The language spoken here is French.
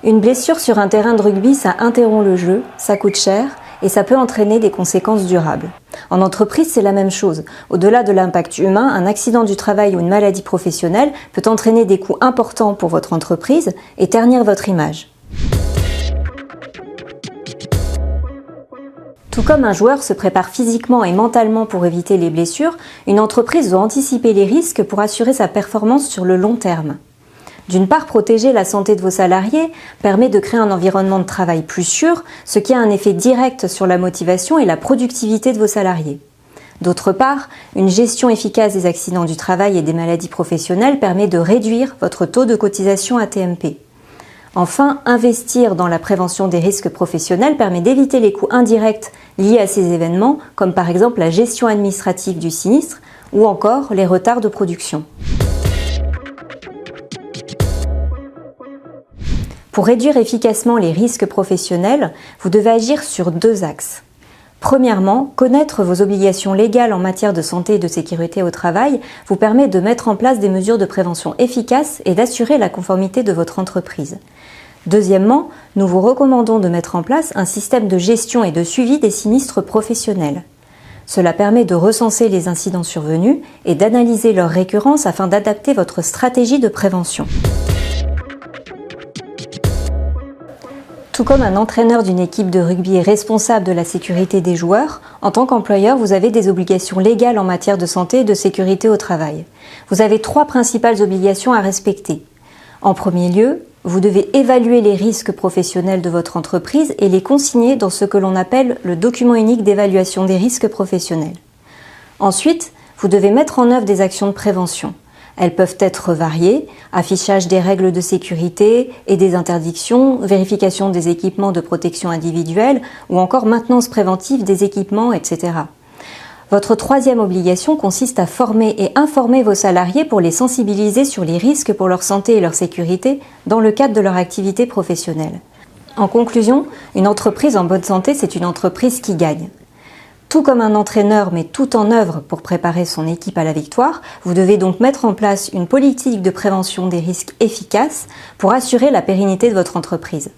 Une blessure sur un terrain de rugby, ça interrompt le jeu, ça coûte cher et ça peut entraîner des conséquences durables. En entreprise, c'est la même chose. Au-delà de l'impact humain, un accident du travail ou une maladie professionnelle peut entraîner des coûts importants pour votre entreprise et ternir votre image. Tout comme un joueur se prépare physiquement et mentalement pour éviter les blessures, une entreprise doit anticiper les risques pour assurer sa performance sur le long terme. D'une part, protéger la santé de vos salariés permet de créer un environnement de travail plus sûr, ce qui a un effet direct sur la motivation et la productivité de vos salariés. D'autre part, une gestion efficace des accidents du travail et des maladies professionnelles permet de réduire votre taux de cotisation AT-MP. Enfin, investir dans la prévention des risques professionnels permet d'éviter les coûts indirects liés à ces événements, comme par exemple la gestion administrative du sinistre ou encore les retards de production. Pour réduire efficacement les risques professionnels, vous devez agir sur deux axes. Premièrement, connaître vos obligations légales en matière de santé et de sécurité au travail vous permet de mettre en place des mesures de prévention efficaces et d'assurer la conformité de votre entreprise. Deuxièmement, nous vous recommandons de mettre en place un système de gestion et de suivi des sinistres professionnels. Cela permet de recenser les incidents survenus et d'analyser leur récurrence afin d'adapter votre stratégie de prévention. Tout comme un entraîneur d'une équipe de rugby est responsable de la sécurité des joueurs, en tant qu'employeur, vous avez des obligations légales en matière de santé et de sécurité au travail. Vous avez 3 principales obligations à respecter. En premier lieu, vous devez évaluer les risques professionnels de votre entreprise et les consigner dans ce que l'on appelle le document unique d'évaluation des risques professionnels. Ensuite, vous devez mettre en œuvre des actions de prévention. Elles peuvent être variées, affichage des règles de sécurité et des interdictions, vérification des équipements de protection individuelle ou encore maintenance préventive des équipements, etc. Votre troisième obligation consiste à former et informer vos salariés pour les sensibiliser sur les risques pour leur santé et leur sécurité dans le cadre de leur activité professionnelle. En conclusion, une entreprise en bonne santé, c'est une entreprise qui gagne. Tout comme un entraîneur met tout en œuvre pour préparer son équipe à la victoire, vous devez donc mettre en place une politique de prévention des risques efficace pour assurer la pérennité de votre entreprise.